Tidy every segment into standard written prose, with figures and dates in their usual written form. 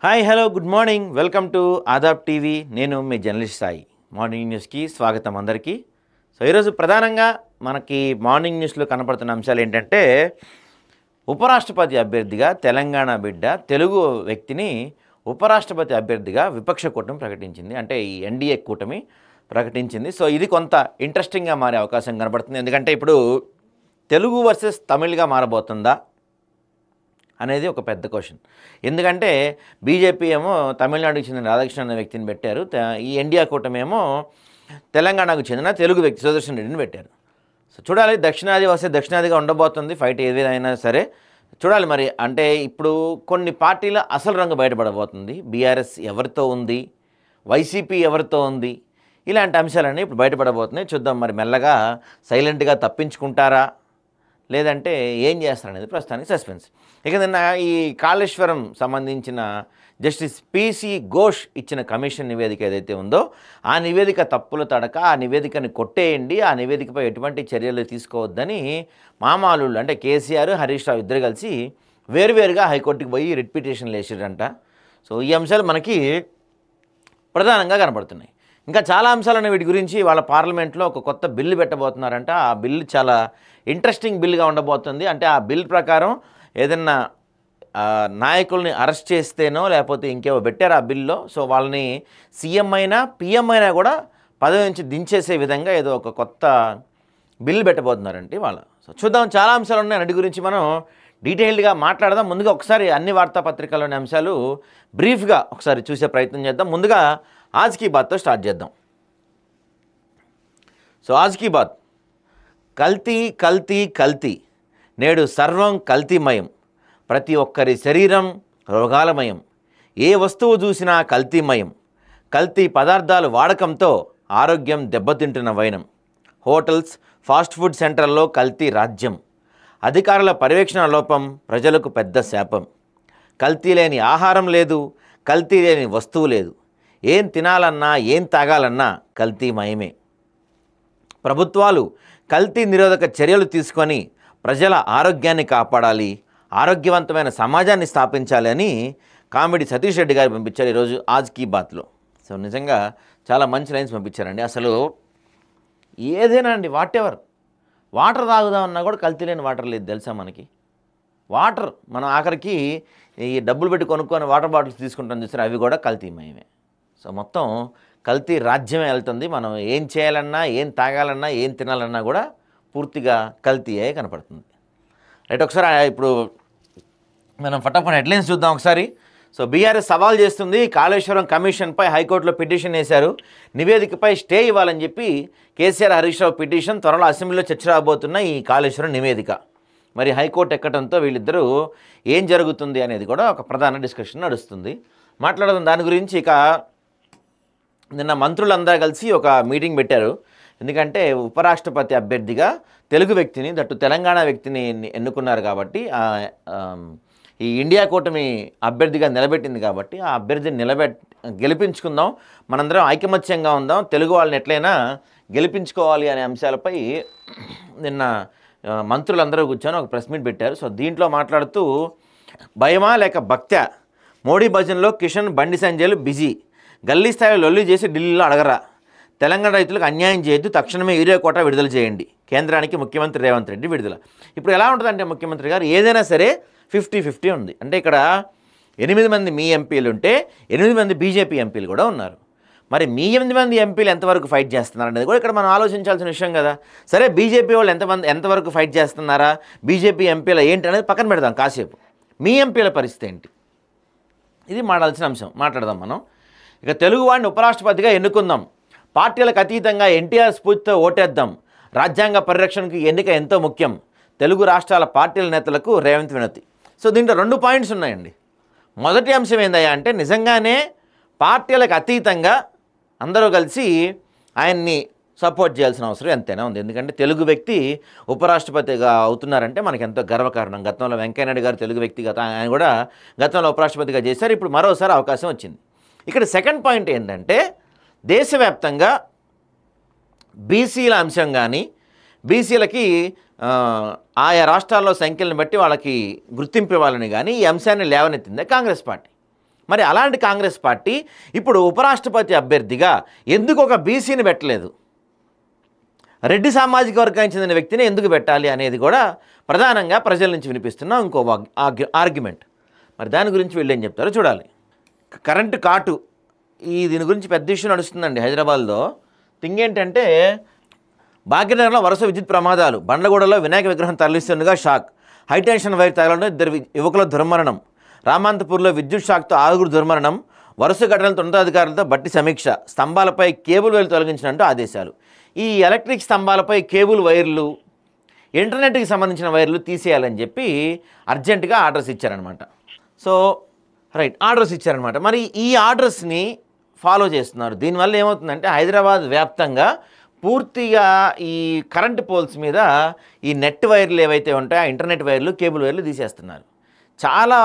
Hi hello good morning welcome to Aadab TV. నేను మీ journalist Sai. Morning న్యూస్కి స్వాగతం అందరికీ. సో ఈరోజు ప్రధానంగా మనకి మార్నింగ్ న్యూస్లో కనపడుతున్న అంశాలు ఏంటంటే, ఉపరాష్ట్రపతి అభ్యర్థిగా తెలంగాణ బిడ్డ తెలుగు వ్యక్తిని ఉపరాష్ట్రపతి అభ్యర్థిగా విపక్ష కూటమి ప్రకటించింది. అంటే ఈ ఎన్డీఏ కూటమి ప్రకటించింది. సో ఇది కొంత ఇంట్రెస్టింగ్గా మారే అవకాశం కనబడుతుంది. ఎందుకంటే ఇప్పుడు తెలుగు వర్సెస్ తమిళ్గా మారబోతుందా అనేది ఒక పెద్ద క్వశ్చన్. ఎందుకంటే బీజేపీ ఏమో తమిళనాడుకు చెందిన రాధాకృష్ణ అనే వ్యక్తిని పెట్టారు. ఈ ఎన్డీఏ కూటమి ఏమో తెలంగాణకు చెందిన తెలుగు వ్యక్తి సుదర్శన్ రెడ్డిని పెట్టారు. సో చూడాలి, దక్షిణాది వస్తే దక్షిణాదిగా ఉండబోతుంది ఫైట్ ఏదైనా సరే. చూడాలి మరి. అంటే ఇప్పుడు కొన్ని పార్టీల అసలు రంగు బయటపడబోతుంది. బీఆర్ఎస్ ఎవరితో ఉంది, వైసీపీ ఎవరితో ఉంది, ఇలాంటి అంశాలన్నీ ఇప్పుడు బయటపడబోతున్నాయి. చూద్దాం మరి మెల్లగా సైలెంట్గా తప్పించుకుంటారా లేదంటే ఏం చేస్తారనేది ప్రస్తుతానికి సస్పెన్స్. ఇక నిన్న ఈ కాళేశ్వరం సంబంధించిన జస్టిస్ పిసి ఘోష్ ఇచ్చిన కమిషన్ నివేదిక ఏదైతే ఉందో ఆ నివేదిక తప్పుల తడక, ఆ నివేదికని కొట్టేయండి, ఆ నివేదికపై ఎటువంటి చర్యలు తీసుకోవద్దని మామాలుళ్ళు అంటే కేసీఆర్, హరీష్ రావు ఇద్దరు కలిసి వేరువేరుగా హైకోర్టుకి పోయి రిట్ పిటిషన్లు వేసారంట. సో ఈ అంశాలు మనకి ప్రధానంగా కనపడుతున్నాయి. ఇంకా చాలా అంశాలను వీటి గురించి వాళ్ళ పార్లమెంట్లో ఒక కొత్త బిల్లు పెట్టబోతున్నారంట. ఆ బిల్లు చాలా ఇంట్రెస్టింగ్ బిల్లుగా ఉండబోతుంది. అంటే ఆ బిల్ ప్రకారం ఏదన్నా నాయకుల్ని అరెస్ట్ చేస్తేనో లేకపోతే ఇంకేవో పెట్టారు ఆ బిల్లో. సో వాళ్ళని సీఎం అయినా పిఎం అయినా కూడా పదవి నుంచి దించేసే విధంగా ఏదో ఒక కొత్త బిల్లు పెట్టబోతున్నారంటే వాళ్ళ. సో చూద్దాం, చాలా అంశాలు ఉన్నాయి. అన్నిటి గురించి మనం డీటెయిల్డ్గా మాట్లాడదాం. ముందుగా ఒకసారి అన్ని వార్తాపత్రికల్లోని అంశాలు బ్రీఫ్గా ఒకసారి చూసే ప్రయత్నం చేద్దాం. ముందుగా ఆజ్ కీ బాత్తో స్టార్ట్ చేద్దాం. సో ఆజ్ కీ బాత్, కల్తీ కల్తీ కల్తీ, నేడు సర్వం కల్తీమయం, ప్రతి ఒక్కరి శరీరం రోగాలమయం, ఏ వస్తువు చూసినా కల్తీమయం, కల్తీ పదార్థాలు వాడకంతో ఆరోగ్యం దెబ్బతింటున్న వైనం, హోటల్స్ ఫాస్ట్ ఫుడ్ సెంటర్లో కల్తీ రాజ్యం, అధికారుల పర్యవేక్షణ లోపం ప్రజలకు పెద్ద శాపం, కల్తీ లేని ఆహారం లేదు, కల్తీ లేని వస్తువు లేదు, ఏం తినాలన్నా ఏం తాగాలన్నా కల్తీమయమే, ప్రభుత్వాలు కల్తీ నిరోధక చర్యలు తీసుకొని ప్రజల ఆరోగ్యాన్ని కాపాడాలి, ఆరోగ్యవంతమైన సమాజాన్ని స్థాపించాలి అని కామెడీ సతీష్ రెడ్డి గారు పంపించారు ఈరోజు ఆజ్ కీ బాత్లో. సో నిజంగా చాలా మంచి లైన్స్ పంపించారండి. అసలు ఏదైనా అండి, వాటెవర్, వాటర్ తాగుదామన్నా కూడా కల్తీ లేని వాటర్ లేదు తెలుసా మనకి. వాటర్ మనం ఆఖరికి ఈ డబ్బులు పెట్టి కొనుక్కొని వాటర్ బాటిల్స్ తీసుకుంటాం చూసారు, అవి కూడా కల్తీమయమే. సో మొత్తం కల్తీ రాజ్యమే వెళ్తుంది. మనం ఏం చేయాలన్నా ఏం తాగాలన్నా ఏం తినాలన్నా కూడా పూర్తిగా కల్తీయే కనపడుతుంది. రైట్, ఒకసారి ఇప్పుడు మనం ఫటాఫట్ హెడ్లైన్స్ చూద్దాం ఒకసారి. సో బీఆర్ఎస్ సవాల్ చేస్తుంది, కాళేశ్వరం కమిషన్పై హైకోర్టులో పిటిషన్ వేశారు, నివేదికపై స్టే ఇవ్వాలని చెప్పి కేసీఆర్, హరీష్ రావు పిటిషన్. త్వరలో అసెంబ్లీలో చర్చ రాబోతున్న ఈ కాళేశ్వరం నివేదిక మరి హైకోర్టు ఎక్కడంతో వీళ్ళిద్దరూ ఏం జరుగుతుంది అనేది కూడా ఒక ప్రధాన డిస్కషన్ నడుస్తుంది. మాట్లాడదాం దాని గురించి. ఇక నిన్న మంత్రులందరూ కలిసి ఒక మీటింగ్ పెట్టారు. ఎందుకంటే ఉపరాష్ట్రపతి అభ్యర్థిగా తెలుగు వ్యక్తిని, దట్టు తెలంగాణ వ్యక్తిని ఎన్నుకున్నారు కాబట్టి, ఈ ఇండియా కూటమి అభ్యర్థిగా నిలబెట్టింది కాబట్టి ఆ అభ్యర్థిని గెలిపించుకుందాం, మనందరం ఐకమత్యంగా ఉందాం, తెలుగు వాళ్ళని ఎట్లయినా గెలిపించుకోవాలి అనే అంశాలపై నిన్న మంత్రులందరూ కూర్చొని ఒక ప్రెస్ మీట్ పెట్టారు. సో దీంట్లో మాట్లాడుతూ, భయమా లేక భక్త్యా, మోడీ భజన్లో కిషన్ బండి సంజయ్లు బిజీ, గల్లీ స్థాయిలో లొల్లి చేసి ఢిల్లీలో అడగరా, తెలంగాణ రైతులకు అన్యాయం చేయొద్దు, తక్షణమే యూరియా కోటా విడుదల చేయండి, కేంద్రానికి ముఖ్యమంత్రి రేవంత్ రెడ్డి విడుదల. ఇప్పుడు ఎలా ఉంటుందంటే ముఖ్యమంత్రి గారు ఏదైనా సరే 50-50 ఉంది. అంటే ఇక్కడ 8 మంది మీ ఎంపీలు ఉంటే 8 మంది బీజేపీ ఎంపీలు కూడా ఉన్నారు. మరి మీ 8 మంది ఎంపీలు ఎంతవరకు ఫైట్ చేస్తున్నారు అనేది కూడా ఇక్కడ మనం ఆలోచించాల్సిన విషయం కదా. సరే, బీజేపీ వాళ్ళు ఎంతవరకు ఫైట్ చేస్తున్నారా, బీజేపీ ఎంపీలు ఏంటి అనేది పక్కన పెడదాం కాసేపు. మీ ఎంపీల పరిస్థితి ఏంటి, ఇది మాట్లాడాల్సిన అంశం. మాట్లాడదాం మనం. ఇక తెలుగువాడిని ఉపరాష్ట్రపతిగా ఎన్నుకుందాం, పార్టీలకు అతీతంగా ఎన్టీఆర్ స్ఫూర్తితో ఓటేద్దాం, రాజ్యాంగ పరిరక్షణకు ఎన్నిక ఎంతో ముఖ్యం, తెలుగు రాష్ట్రాల పార్టీల నేతలకు రేవంత్ వినతి. సో దీంట్లో 2 పాయింట్స్ ఉన్నాయండి. మొదటి అంశం ఏందయ్యా అంటే, నిజంగానే పార్టీలకు అతీతంగా అందరూ కలిసి ఆయన్ని సపోర్ట్ చేయాల్సిన అవసరం ఎంతైనా ఉంది. ఎందుకంటే తెలుగు వ్యక్తి ఉపరాష్ట్రపతిగా అవుతున్నారంటే మనకి ఎంతో గర్వకారణం. గతంలో వెంకయ్యనాయుడు గారు తెలుగు వ్యక్తిగా ఆయన కూడా గతంలో ఉపరాష్ట్రపతిగా చేశారు. ఇప్పుడు మరోసారి అవకాశం వచ్చింది. ఇక్కడ సెకండ్ పాయింట్ ఏంటంటే, దేశవ్యాప్తంగా బీసీల అంశం కానీ, బీసీలకి ఆయా రాష్ట్రాల్లో సంఖ్యలను బట్టి వాళ్ళకి గుర్తింపు ఇవ్వాలని కానీ ఈ అంశాన్ని లేవనెత్తిందే కాంగ్రెస్ పార్టీ. మరి అలాంటి కాంగ్రెస్ పార్టీ ఇప్పుడు ఉపరాష్ట్రపతి అభ్యర్థిగా ఎందుకు ఒక బీసీని పెట్టలేదు, రెడ్డి సామాజిక వర్గానికి చెందిన వ్యక్తిని ఎందుకు పెట్టాలి అనేది కూడా ప్రధానంగా ప్రజల నుంచి వినిపిస్తున్న ఇంకో ఆర్గ్యుమెంట్. మరి దాని గురించి వీళ్ళు ఏం చెప్తారో చూడాలి. కరెంటు కాటు, దీని గురించి పెద్ద ఇష్యూ నడుస్తుందండి హైదరాబాద్లో. థింగ్ ఏంటంటే, భాగ్యనగరంలో వరుస విద్యుత్ ప్రమాదాలు, బండ్లగూడలో వినాయక విగ్రహం తరలిస్తుండగా షాక్, హైటెన్షన్ వైర్ తగలడం 2 యువకుల దుర్మరణం, రామంతపూర్లో విద్యుత్ షాక్తో 6 దుర్మరణం, వరుస ఘటనలతో ఉన్నతాధికారులతో బట్టి సమీక్ష, స్తంభాలపై కేబుల్ వైర్లు తొలగించినట్టు ఆదేశాలు. ఈ ఎలక్ట్రిక్ స్తంభాలపై కేబుల్ వైర్లు, ఇంటర్నెట్కి సంబంధించిన వైర్లు తీసేయాలని చెప్పి అర్జెంటుగా ఆర్డర్స్ ఇచ్చారనమాట. సో ఆర్డర్స్ ఇచ్చారనమాట. మరి ఈ ఆర్డర్స్ని ఫాలో చేస్తున్నారు. దీనివల్ల ఏమవుతుందంటే హైదరాబాద్ వ్యాప్తంగా పూర్తిగా ఈ కరెంట్ పోల్స్ మీద ఈ నెట్ వైర్లు ఏవైతే ఉంటాయో ఆ ఇంటర్నెట్ వైర్లు, కేబుల్ వైర్లు తీసేస్తున్నారు. చాలా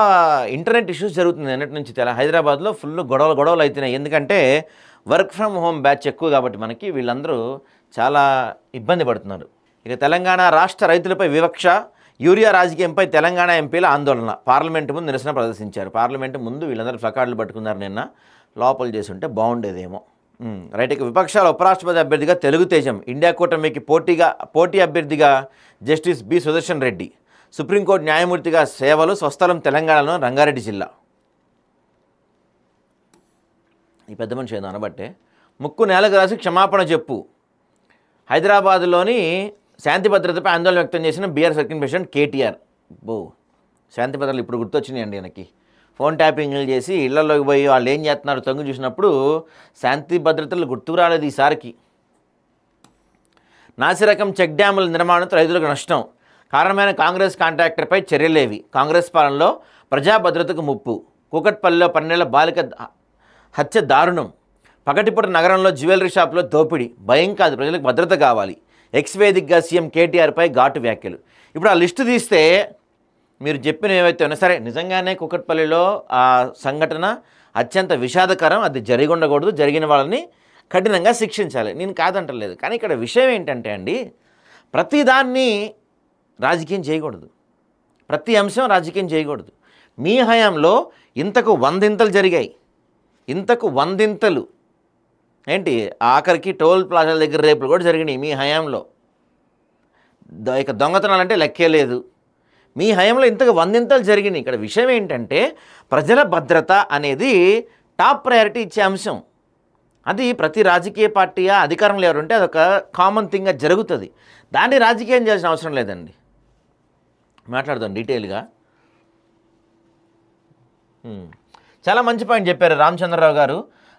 ఇంటర్నెట్ ఇష్యూస్ జరుగుతుంది నిన్నటి నుంచి. హైదరాబాద్లో ఫుల్ గొడవలు అవుతున్నాయి. ఎందుకంటే వర్క్ ఫ్రమ్ హోమ్ బ్యాచ్ ఎక్కువ కాబట్టి మనకి వీళ్ళందరూ చాలా ఇబ్బంది పడుతున్నారు. ఇక తెలంగాణ రాష్ట్ర రైతులపై వివక్ష, యూరియా రాజకీయంపై తెలంగాణ ఎంపీల ఆందోళన, పార్లమెంటు ముందు నిరసన ప్రదర్శించారు. పార్లమెంటు ముందు వీళ్ళందరూ ప్లకార్డులు పట్టుకున్నారు. నిన్న లోపల చేసి ఉంటే బాగుండేదేమో. ఇక విపక్షాల ఉపరాష్ట్రపతి అభ్యర్థిగా తెలుగు తేజం, ఇండియా కూటమికి పోటీ అభ్యర్థిగా justice B Sudarshan Reddy, supreme court న్యాయమూర్తిగా సేవలు, స్వస్థలం తెలంగాణలో రంగారెడ్డి జిల్లా. ఈ పెద్ద మనిషి ఏదో అనబట్టే ముక్కు నేలకు రాసి క్షమాపణ చెప్పు, హైదరాబాద్లోని శాంతి భద్రతపై ఆందోళన వ్యక్తం చేసిన బీఆర్ వర్కింగ్ ప్రెసిడెంట్ కేటీఆర్. శాంతి భద్రతలు ఇప్పుడు గుర్తొచ్చినాయండి ఆయనకి. ఫోన్ ట్యాపింగ్లు చేసి ఇళ్లలోకి పోయి వాళ్ళు ఏం చేస్తున్నారు తొంగి చూసినప్పుడు శాంతి భద్రతలు గుర్తుకు రాలేదు ఈసారికి. నాసిరకం చెక్ డ్యాముల నిర్మాణంతో రైతులకు నష్టం, కారణమైన కాంగ్రెస్ కాంట్రాక్టర్పై చర్యలేవి, కాంగ్రెస్ పాలనలో ప్రజా భద్రతకు ముప్పు, కూకట్పల్లిలో 12 బాలిక హత్య దారుణం, పగటిపూట నగరంలో జ్యువెలరీ షాప్లో దోపిడీ, భయం కాదు ప్రజలకు భద్రత కావాలి, ఎక్స్ వేదికగా సీఎం కేటీఆర్పై ఘాటు వ్యాఖ్యలు. ఇప్పుడు ఆ లిస్టు తీస్తే మీరు చెప్పిన ఏవైతే ఉన్నా సరే, నిజంగానే కూకట్పల్లిలో ఆ సంఘటన అత్యంత విషాదకరం, అది జరిగి ఉండకూడదు, జరిగిన వాళ్ళని కఠినంగా శిక్షించాలి, నేను కాదంటలేదు. కానీ ఇక్కడ విషయం ఏంటంటే అండి, ప్రతిదాన్ని రాజకీయం చేయకూడదు, ప్రతి అంశం రాజకీయం చేయకూడదు. మీ హయాంలో ఇంతకు 100 జరిగాయి, ఇంతకు 100 ఏంటి, ఆఖరికి టోల్ ప్లాజాల దగ్గర రేపులు కూడా జరిగినాయి మీ హయాంలో. ఇక దొంగతనాలంటే లెక్కే లేదు. మీ హయాంలో ఇంతకు 100 జరిగినాయి. ఇక్కడ విషయం ఏంటంటే ప్రజల భద్రత అనేది టాప్ ప్రయారిటీ ఇచ్చే అంశం. అది ప్రతి రాజకీయ పార్టీ అధికారంలో ఎవరుంటే అదొక కామన్ థింగ్గా జరుగుతుంది. దాన్ని రాజకీయం చేయాల్సిన అవసరం లేదండి. మాట్లాడదాం డీటెయిల్గా. చాలా మంచి పాయింట్ చెప్పారు రామచంద్రరావు గారు.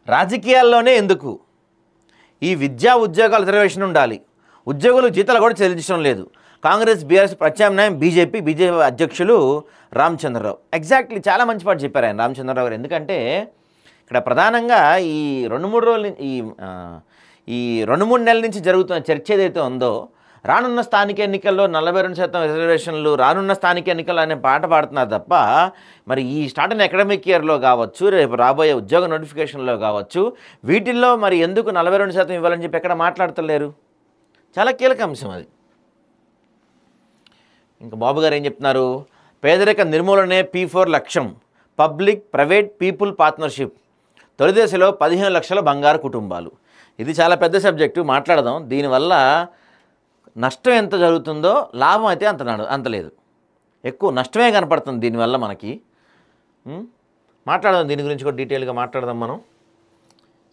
రాజకీయాల్లోనే ఎందుకు, ఈ విద్యా ఉద్యోగాల రిజర్వేషన్ ఉండాలి, ఉద్యోగులు జీతాలు కూడా చెల్లించడం లేదు. కాంగ్రెస్ బీఆర్ఎస్ ప్రత్యామ్నాయం బీజేపీ అధ్యక్షులు రామచంద్రరావు. ఎగ్జాక్ట్లీ చాలా మంచి పాటు చెప్పారు ఆయన రామచంద్రరావు గారు. ఎందుకంటే ఇక్కడ ప్రధానంగా ఈ 2-3 రోజుల ఈ 2-3 నెలల నుంచి జరుగుతున్న చర్చ ఏదైతే ఉందో, రానున్న స్థానిక ఎన్నికల్లో 42% రిజర్వేషన్లు, రానున్న స్థానిక ఎన్నికలు అనే పాట పాడుతున్నారు తప్ప, మరి ఈ స్టార్ట్ అయిన అకాడమిక్ ఇయర్లో కావచ్చు, రేపు రాబోయే ఉద్యోగ నోటిఫికేషన్లో కావచ్చు, వీటిల్లో మరి ఎందుకు 42% ఇవ్వాలని చెప్పి ఎక్కడ మాట్లాడతలేరు. చాలా కీలక అంశం అది. ఇంకా బాబు గారు ఏం చెప్తున్నారు, పేదరిక నిర్మూలనే P4 లక్ష్యం, పబ్లిక్ ప్రైవేట్ పీపుల్ పార్ట్నర్షిప్, తొలి దశలో 15 లక్షల బంగారు కుటుంబాలు. ఇది చాలా పెద్ద సబ్జెక్టు, మాట్లాడదాం. దీనివల్ల నష్టం ఎంత జరుగుతుందో లాభం అయితే అంత లేదు, ఎక్కువ నష్టమే కనపడుతుంది దీనివల్ల మనకి. మాట్లాడదాం దీని గురించి కూడా డీటెయిల్గా మాట్లాడదాం మనం.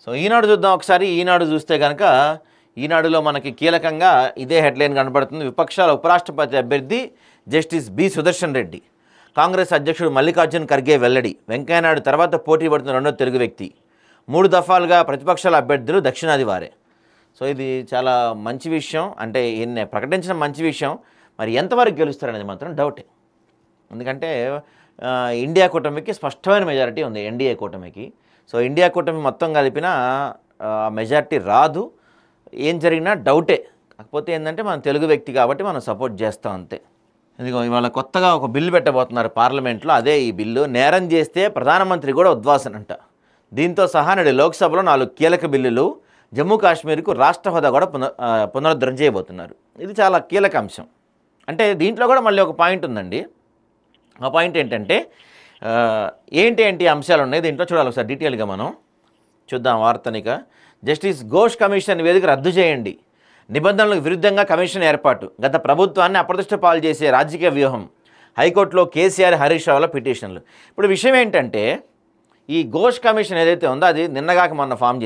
సో ఈనాడు చూద్దాం ఒకసారి. ఈనాడు చూస్తే కనుక ఈనాడులో మనకి కీలకంగా ఇదే హెడ్లైన్ కనపడుతుంది. విపక్షాల ఉపరాష్ట్రపతి అభ్యర్థి జస్టిస్ బి సుదర్శన్ రెడ్డి, కాంగ్రెస్ అధ్యక్షుడు మల్లికార్జున్ ఖర్గే వెల్లడి, వెంకయ్యనాయుడు తర్వాత పోటీ పడుతున్న 2వ తెలుగు వ్యక్తి, 3 దఫాలుగా ప్రతిపక్షాల అభ్యర్థులు దక్షిణాది వారే. సో ఇది చాలా మంచి విషయం, అంటే ఈయన ప్రకటించడం మంచి విషయం. మరి ఎంతవరకు గెలుస్తారనేది మాత్రం డౌటే. ఎందుకంటే ఇండియా కూటమికి స్పష్టమైన మెజారిటీ ఉంది, ఎన్డీఏ కూటమికి. సో ఇండియా కూటమి మొత్తం కలిపిన మెజారిటీ రాదు, ఏం జరిగినా డౌటే. కాకపోతే ఏంటంటే మనం తెలుగు వ్యక్తి కాబట్టి మనం సపోర్ట్ చేస్తాం అంతే. ఇదిగో ఇవాళ కొత్తగా ఒక బిల్లు పెట్టబోతున్నారు పార్లమెంట్లో. అదే ఈ బిల్లు, నేరం చేస్తే ప్రధానమంత్రి కూడా ఉద్వాసనంట. దీంతో సహా నేడు లోక్సభలో 4 కీలక బిల్లులు, జమ్మూ కాశ్మీర్కు రాష్ట్ర హోదా కూడా పునరుద్ధరణ చేయబోతున్నారు. ఇది చాలా కీలక అంశం. అంటే దీంట్లో కూడా మళ్ళీ ఒక పాయింట్ ఉందండి. ఆ పాయింట్ ఏంటంటే ఆ, ఏంటి ఏంటి అంశాలు ఉన్నాయి దీంట్లో చూడాలి ఒకసారి డీటెయిల్గా మనం చూద్దాం వార్తనిక. జస్టిస్ ఘోష్ కమిషన్ నివేదిక రద్దు చేయండి, నిబంధనలకు విరుద్ధంగా కమిషన్ ఏర్పాటు, గత ప్రభుత్వాన్ని అప్రతిష్ట పాలు చేసే రాజకీయ వ్యూహం, హైకోర్టులో కేసీఆర్ హరీష్ రావుల పిటిషన్లు. ఇప్పుడు విషయం ఏంటంటే ఈ ఘోష్ కమిషన్ ఏదైతే ఉందో అది నిన్నగాక మొన్న ఫామ్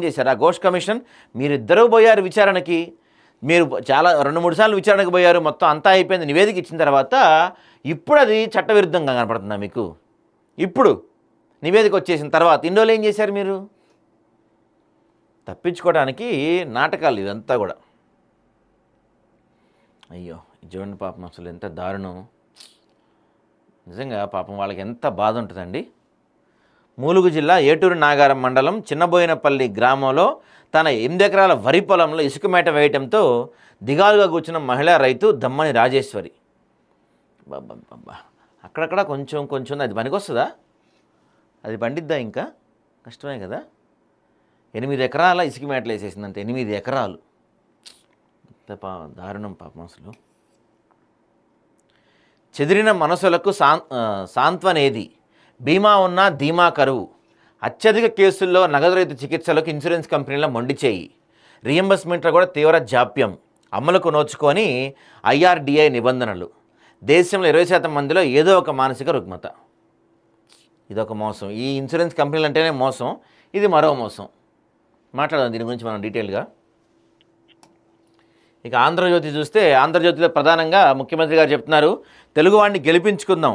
చేశారా? ఘోష్ కమిషన్. మీరిద్దరూ పోయారు విచారణకి, మీరు చాలా 2-3 సార్లు విచారణకు పోయారు, మొత్తం అంతా అయిపోయింది, నివేదిక ఇచ్చిన తర్వాత ఇప్పుడు అది చట్టవిరుద్ధంగా కనపడుతుందా మీకు? ఇప్పుడు నివేదిక వచ్చేసిన తర్వాత ఇన్ని రోజులు ఏం చేశారు మీరు? తప్పించుకోవడానికి నాటకాలు ఇదంతా కూడా. అయ్యో చూడండి పాపం, అసలు ఎంత దారుణం నిజంగా. పాపం వాళ్ళకి ఎంత బాధ ఉంటుందండి. ములుగు జిల్లా ఏటూరు నాగారం మండలం చిన్నబోయినపల్లి గ్రామంలో తన 8 ఎకరాల వరి పొలంలో ఇసుక మేట వేయటంతో దిగాలుగా కూర్చున్న మహిళా రైతు దమ్మని రాజేశ్వరి. బాబా, అక్కడక్కడ కొంచెం కొంచెం అది పనికొస్తుందా? అది పండిద్దా? ఇంకా కష్టమే కదా. 8 ఎకరాల ఇసుక మేటలు వేసేసిందంటే 8 ఎకరాలు. దారుణం పాపం అసలు. చెదిరిన మనసులకు సాంత్వనేది, బీమా ఉన్న ధీమా కరువు, అత్యధిక కేసుల్లో నగదు రహిత చికిత్సలకు ఇన్సూరెన్స్ కంపెనీల మొండి చేయి, రీఎంబర్స్మెంట్లో కూడా తీవ్ర జాప్యం, అమలుకు నోచుకొని IRDA నిబంధనలు, దేశంలో 20% మందిలో ఏదో ఒక మానసిక రుగ్మత. ఇదొక మోసం. ఈ ఇన్సూరెన్స్ కంపెనీలు అంటేనే మోసం, ఇది మరో మోసం. మాట్లాడదాం దీని గురించి మనం డీటెయిల్గా. ఇక ఆంధ్రజ్యోతి చూస్తే, ఆంధ్రజ్యోతిలో ప్రధానంగా ముఖ్యమంత్రి గారు చెప్తున్నారు, తెలుగువాడిని గెలిపించుకుందాం,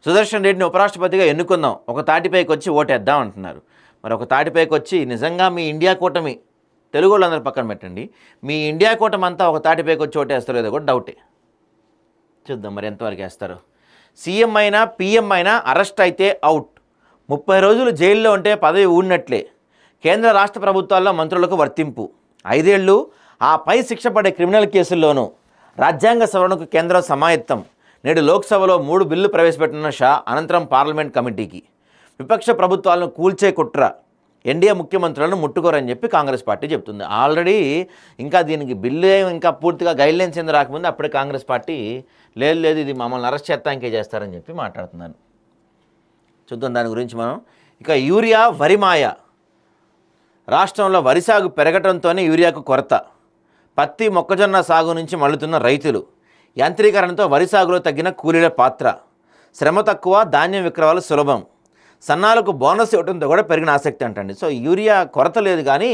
సుదర్శన్ రెడ్డిని ఉపరాష్ట్రపతిగా ఎన్నుకుందాం, ఒక తాటిపైకి వచ్చి ఓటేద్దాం అంటున్నారు. మరి ఒక తాటిపైకి వచ్చి నిజంగా మీ ఇండియా కూటమి, తెలుగు వాళ్ళందరూ పక్కన పెట్టండి, మీ ఇండియా కూటమి అంతా ఒక తాటిపైకి వచ్చి ఓటేస్తారో లేదో కూడా డౌటే. చూద్దాం మరి ఎంతవరకు వేస్తారు. సీఎం అయినా PM అయినా అరెస్ట్ అయితే అవుట్, 30 రోజులు జైల్లో ఉంటే పదవి ఊడినట్లే, కేంద్ర రాష్ట్ర ప్రభుత్వాల్లో మంత్రులకు వర్తింపు, 5 ఏళ్ళు ఆ పై శిక్ష పడే క్రిమినల్ కేసుల్లోనూ రాజ్యాంగ సవరణకు కేంద్రం సమాయత్తం, నేడు లోక్సభలో 3 బిల్లు ప్రవేశపెట్టిన షా, అనంతరం పార్లమెంట్ కమిటీకి, విపక్ష ప్రభుత్వాలను కూల్చే కుట్ర, ఎన్డీఏ ముఖ్యమంత్రులను ముట్టుకోరని చెప్పి కాంగ్రెస్ పార్టీ చెప్తుంది. ఆల్రెడీ ఇంకా దీనికి బిల్లు ఇంకా పూర్తిగా గైడ్లైన్స్ ఎందుకు రాకముందు అప్పుడే కాంగ్రెస్ పార్టీ లేదు ఇది మమ్మల్ని అరెస్ట్ చేస్తానికే చేస్తారని చెప్పి మాట్లాడుతున్నారు. చూద్దాం దాని గురించి మనం. ఇక యూరియా వరి మాయ, రాష్ట్రంలో వరి సాగు పెరగడంతోనే యూరియాకు కొరత, పత్తి మొక్కజొన్న సాగు నుంచి మళ్ళుతున్న రైతులు, యాంత్రీకరణతో వరి సాగులో తగ్గిన కూలీల పాత్ర, శ్రమ తక్కువ ధాన్యం విక్రయాలు సులభం, సన్నాలకు బోనస్ ఇవ్వడంతో కూడా పెరిగిన ఆసక్తి అంటండి. సో యూరియా కొరత లేదు కానీ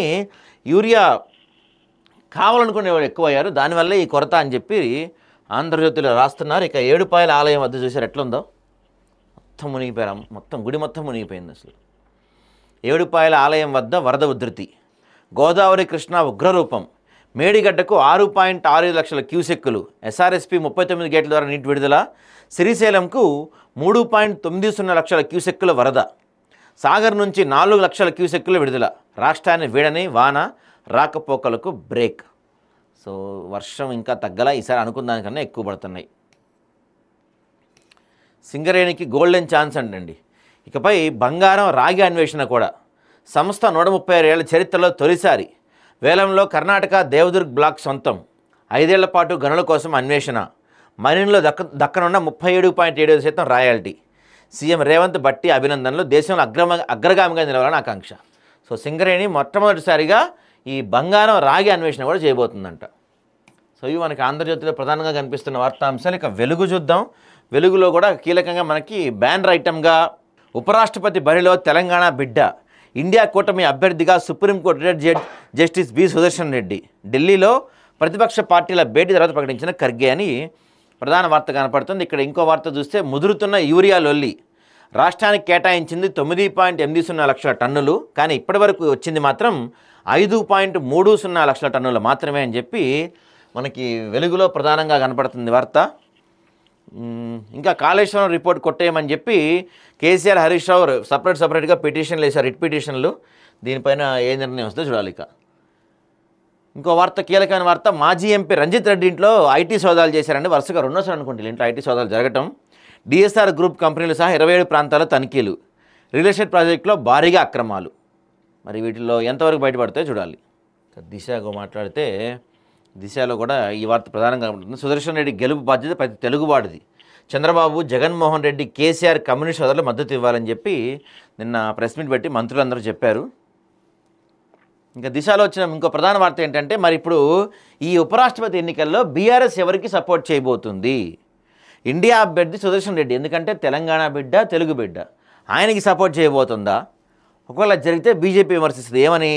యూరియా కావాలనుకునేవాడు ఎక్కువయ్యారు, దానివల్లే ఈ కొరత అని చెప్పి ఆంధ్రజ్యోతిలో రాస్తున్నారు. ఇక ఏడుపాయల ఆలయం వద్ద చూసారు ఎట్లుందో, మొత్తం మునిగిపోయారు, మొత్తం గుడి మొత్తం మునిగిపోయింది అసలు. ఏడుపాయల ఆలయం వద్ద వరద ఉధృతి, గోదావరి కృష్ణా ఉగ్రరూపం, మేడిగడ్డకు 6.6 లక్షల క్యూసెక్కులు, SRSP 39 గేట్ల ద్వారా నీటి విడుదల, శ్రీశైలంకు 3.90 లక్షల క్యూసెక్కుల వరద, సాగర్ నుంచి 4 లక్షల క్యూసెక్కుల విడుదల, రాష్ట్రాన్ని వీడని వాన, రాకపోకలకు బ్రేక్. సో వర్షం ఇంకా తగ్గల, ఈసారి అనుకున్న దానికన్నా ఎక్కువ పడుతున్నాయి. సింగరేణికి గోల్డెన్ ఛాన్స్ అంటండి. ఇకపై బంగారం రాగి అన్వేషణ కూడా, సంస్థ 136 ఏళ్ల చరిత్రలో తొలిసారి, వేలంలో కర్ణాటక దేవదుర్గ్ బ్లాక్ సొంతం, 5 ఏళ్ల పాటు గనుల కోసం అన్వేషణ, మైనింగ్లో దక్కనున్న 37.7% రాయల్టీ, సీఎం రేవంత్ బట్టి అభినందనలు, దేశంలో అగ్రగామిగా నిలవాలని ఆకాంక్ష. సో సింగరేణి మొట్టమొదటిసారిగా ఈ బంగారం రాగి అన్వేషణ కూడా చేయబోతుందంట. సో ఇవి మనకి ఆంధ్రజ్యోతిలో ప్రధానంగా కనిపిస్తున్న వార్తాంశాలు. ఇక వెలుగు చూద్దాం. వెలుగులో కూడా కీలకంగా మనకి బ్యానర్ ఐటమ్గా ఉపరాష్ట్రపతి బరిలో తెలంగాణ బిడ్డ, ఇండియా కూటమి అభ్యర్థిగా supreme court retired judge justice B Sudarshan Reddy, ఢిల్లీలో ప్రతిపక్ష పార్టీల భేటీ తర్వాత ప్రకటించిన ఖర్గే అని ప్రధాన వార్త కనపడుతుంది. ఇక్కడ ఇంకో వార్త చూస్తే, ముదురుతున్న యూరియా లొల్లి, రాష్ట్రానికి కేటాయించింది 9.80 లక్షల టన్నులు, కానీ ఇప్పటి వరకు వచ్చింది మాత్రం 5.30 లక్షల టన్నులు మాత్రమే అని చెప్పి మనకి వెలుగులో ప్రధానంగా కనపడుతుంది వార్త. ఇంకా కాళేశ్వరం రిపోర్ట్ కొట్టేయమని చెప్పి కేసీఆర్ హరీష్ రావు సపరేట్గా పిటిషన్లు వేశారు, రిట్ పిటిషన్లు. దీనిపైన ఏ నిర్ణయం వస్తుందో చూడాలి. ఇక ఇంకో వార్త, కీలకమైన వార్త, మాజీ ఎంపీ రంజిత్ రెడ్డి ఇంట్లో ఐటీ సోదాలు చేశారండి. వరుసగా 2సారి అనుకుంటే ఇంట్లో ఐటీ సోదాలు జరగటం, DSR గ్రూప్ కంపెనీలు సహా 27 ప్రాంతాల్లో తనిఖీలు, రియల్ ఎస్టేట్ ప్రాజెక్టులో భారీగా అక్రమాలు. మరి వీటిలో ఎంతవరకు బయటపడతాయో చూడాలి. దిశగా మాట్లాడితే, దిశలో కూడా ఈ వార్త ప్రధానంగా ఉంటుంది. సుదర్శన్ రెడ్డి గెలుపు బాధ్యత ప్రతి తెలుగువాడిది, చంద్రబాబు, జగన్మోహన్ రెడ్డి, కేసీఆర్ కమ్యూనిస్ట్ సోదరులు మద్దతు ఇవ్వాలని చెప్పి నిన్న ప్రెస్ మీట్ పెట్టి మంత్రులందరూ చెప్పారు. ఇంకా దిశలో వచ్చిన ఇంకో ప్రధాన వార్త ఏంటంటే, మరి ఇప్పుడు ఈ ఉపరాష్ట్రపతి ఎన్నికల్లో బీఆర్ఎస్ ఎవరికి సపోర్ట్ చేయబోతుంది? ఇండియా అభ్యర్థి సుదర్శన్ రెడ్డి, ఎందుకంటే తెలంగాణ బిడ్డ, తెలుగు బిడ్డ, ఆయనకి సపోర్ట్ చేయబోతుందా? ఒకవేళ జరిగితే బీజేపీ విమర్శిస్తుంది. ఏమని?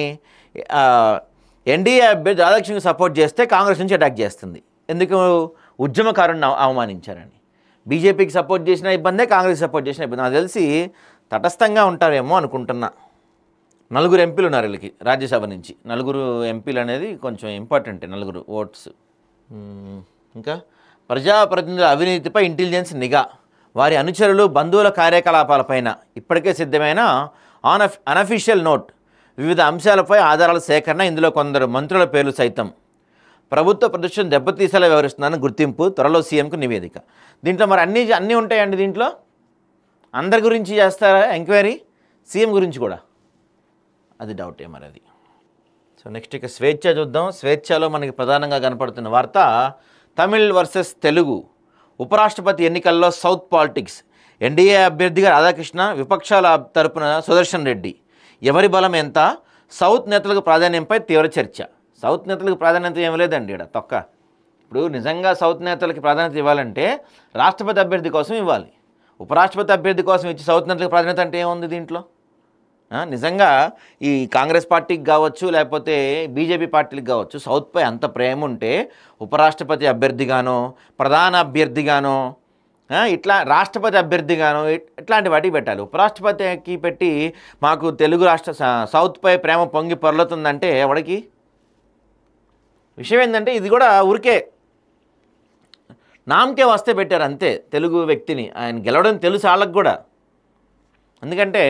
ఎన్డీఏ అభ్యర్థి రాధాకృష్ణకి సపోర్ట్ చేస్తే కాంగ్రెస్ నుంచి అటాక్ చేస్తుంది. ఎందుకు? ఉద్యమకారుని అవమానించారని. బీజేపీకి సపోర్ట్ చేసిన ఇబ్బందే, కాంగ్రెస్ సపోర్ట్ చేసిన ఇబ్బంది. నాకు తెలిసి తటస్థంగా ఉంటారేమో అనుకుంటున్నా. 4 ఎంపీలు ఉన్నారు వీళ్ళకి రాజ్యసభ నుంచి. 4 ఎంపీలు అనేది కొంచెం ఇంపార్టెంట్, 4 ఓట్స్. ఇంకా ప్రజాప్రతినిధుల అవినీతిపై ఇంటెలిజెన్స్ నిఘా, వారి అనుచరులు, బంధువుల కార్యకలాపాలపైన ఇప్పటికే సిద్ధమైన అనఫీషియల్ నోట్, వివిధ అంశాలపై ఆధారాల సేకరణ. ఇందులో కొందరు మంత్రుల పేర్లు సైతం. ప్రభుత్వ ప్రతిష్టను దెబ్బతీసేలా వ్యవహరిస్తున్నారని గుర్తింపు, త్వరలో సీఎంకు నివేదిక. దీంట్లో మరి అన్నీ ఉంటాయండి. దీంట్లో అందరి గురించి చేస్తారా ఎంక్వైరీ? సీఎం గురించి కూడా అది డౌటే మరి అది. సో నెక్స్ట్ ఇక స్వేచ్ఛ చూద్దాం. స్వేచ్ఛలో మనకి ప్రధానంగా కనపడుతున్న వార్త తమిళ్ వర్సెస్ తెలుగు. ఉపరాష్ట్రపతి ఎన్నికల్లో సౌత్ పాలిటిక్స్. ఎన్డీఏ అభ్యర్థిగా రాధాకృష్ణ, విపక్షాల తరపున సుదర్శన్ రెడ్డి. ఎవరి బలం ఎంత? సౌత్ నేతలకు ప్రాధాన్యంపై తీవ్ర చర్చ. సౌత్ నేతలకు ప్రాధాన్యత ఏమి లేదండి ఇక్కడ తొక్క. ఇప్పుడు నిజంగా సౌత్ నేతలకి ప్రాధాన్యత ఇవ్వాలంటే రాష్ట్రపతి అభ్యర్థి కోసం ఇవ్వాలి. ఉపరాష్ట్రపతి అభ్యర్థి కోసం ఇచ్చి సౌత్ నేతలకు ప్రాధాన్యత అంటే ఏముంది దీంట్లో? నిజంగా ఈ కాంగ్రెస్ పార్టీకి కావచ్చు, లేకపోతే బీజేపీ పార్టీలకు కావచ్చు, సౌత్పై అంత ప్రేమ ఉంటే ఉపరాష్ట్రపతి అభ్యర్థిగానో, ప్రధాన అభ్యర్థిగానో, ఇట్లా రాష్ట్రపతి అభ్యర్థిగానో ఇట్లాంటి వాటికి పెట్టాలి. ఉపరాష్ట్రపతికి పెట్టి మాకు తెలుగు సౌత్పై ప్రేమ పొంగి పొర్లుతుందంటే ఎవడికి? విషయం ఏంటంటే ఇది కూడా ఊరికే నామకే వస్తే పెట్టారు అంతే. తెలుగు వ్యక్తిని ఆయన గెలవడం తెలుసు వాళ్ళకు కూడా. ఎందుకంటే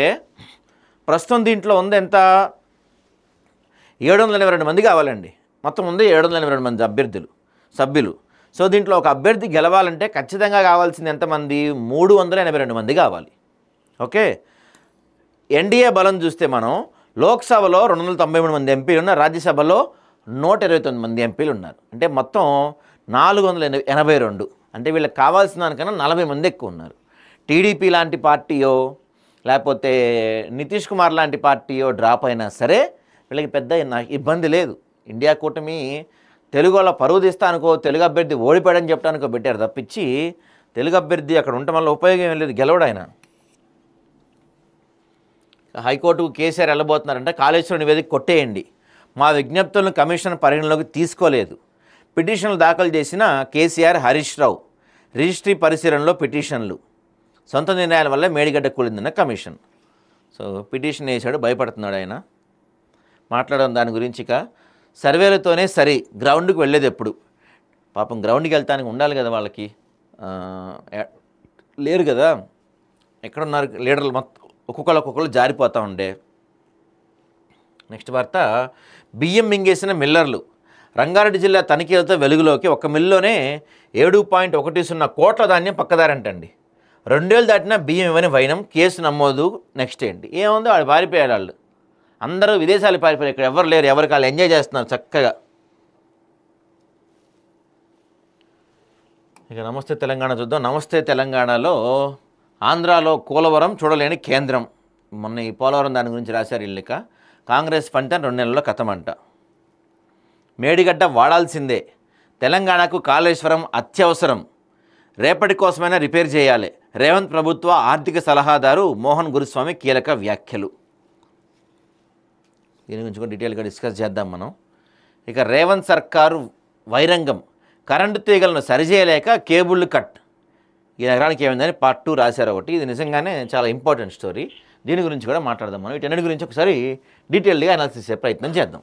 ప్రస్తుతం దీంట్లో ఉంది ఎంత? 782 మంది కావాలండి. మొత్తం ఉంది 782 మంది సభ్యులు. సో దీంట్లో ఒక అభ్యర్థి గెలవాలంటే ఖచ్చితంగా కావాల్సింది ఎంతమంది? 382 మంది కావాలి. ఓకే, ఎన్డీఏ బలం చూస్తే మనం లోక్సభలో 293 మంది ఎంపీలు ఉన్నారు, రాజ్యసభలో 129 మంది ఎంపీలు ఉన్నారు. అంటే మొత్తం 482. అంటే వీళ్ళకి కావాల్సిన దానికన్నా 40 మంది ఎక్కువ ఉన్నారు. టీడీపీ లాంటి పార్టీయో, లేకపోతే నితీష్ కుమార్ లాంటి పార్టీయో డ్రాప్ అయినా సరే వీళ్ళకి పెద్ద ఇబ్బంది లేదు. ఇండియా కూటమి తెలుగు వాళ్ళ పరువు తీస్తానుకో, తెలుగు అభ్యర్థి ఓడిపోయాడని చెప్పడానికో పెట్టారు తప్పించి తెలుగు అభ్యర్థి అక్కడ ఉండటం వల్ల ఉపయోగం ఏం లేదు, గెలవడు ఆయన. హైకోర్టుకు కేసీఆర్ వెళ్ళబోతున్నారంటే కాళేశ్వరం నివేదిక కొట్టేయండి, మా విజ్ఞప్తులను కమిషన్ పరిగణలోకి తీసుకోలేదు. పిటిషన్లు దాఖలు చేసిన కేసీఆర్, హరీష్ రావు. రిజిస్ట్రీ పరిశీలనలో పిటిషన్లు. సొంత నిర్ణయాల వల్ల మేడిగడ్డ కూలిందన్న కమిషన్. సో పిటిషన్ వేశాడు, భయపడుతున్నాడు ఆయన. మాట్లాడడం దాని గురించి. ఇక సర్వేలతోనే సరి, గ్రౌండ్కి వెళ్ళేది ఎప్పుడు? పాపం గ్రౌండ్కి వెళ్తానికి ఉండాలి కదా వాళ్ళకి, లేరు కదా. ఎక్కడున్నారు లీడర్లు? మొత్తం ఒక్కొక్కరు జారిపోతూ ఉండే. నెక్స్ట్ వార్త బియ్యం మింగేసిన మిల్లర్లు. రంగారెడ్డి జిల్లా తనిఖీలతో వెలుగులోకి. ఒక మిల్లులోనే 7.10 కోట్ల ధాన్యం పక్కదారంటండి. 2 ఏళ్ళు దాటినా బియ్యం ఇవ్వని వైనం. కేసు నమోదు. నెక్స్ట్ ఏంటి? ఏముందో వాడు పారిపోయాడు. వాళ్ళు అందరూ విదేశాలు పారిపోయారు. ఇక్కడ ఎవరు లేరు, ఎవరికి వాళ్ళు ఎంజాయ్ చేస్తున్నారు చక్కగా. ఇక నమస్తే తెలంగాణ చూద్దాం. నమస్తే తెలంగాణలో ఆంధ్రాలో పోలవరం చూడలేని కేంద్రం. మొన్న ఈ పోలవరం దాని గురించి రాశారు ఇల్లిక. కాంగ్రెస్ ఫంక్షన్ 2 నెలల్లో కథమంట. మేడిగడ్డ వాడాల్సిందే, తెలంగాణకు కాళేశ్వరం అత్యవసరం, రేపటి కోసమైనా రిపేర్ చేయాలి. రేవంత్ ప్రభుత్వ ఆర్థిక సలహాదారు మోహన్ గురుస్వామి కీలక వ్యాఖ్యలు. దీని గురించి కూడా డీటెయిల్గా డిస్కస్ చేద్దాం మనం. ఇక రేవంత్ సర్కారు వైరంగం, కరెంటు తీగలను సరిచేయలేక కేబుళ్ళు కట్. ఈ నగరానికి ఏమైందని పార్ట్ 2 రాశారు ఒకటి. ఇది నిజంగానే చాలా ఇంపార్టెంట్ స్టోరీ. దీని గురించి కూడా మాట్లాడదాం మనం. వీటన్నిటి గురించి ఒకసారి డీటెయిల్గా అనాలిసిస్ చేసే ప్రయత్నం చేద్దాం.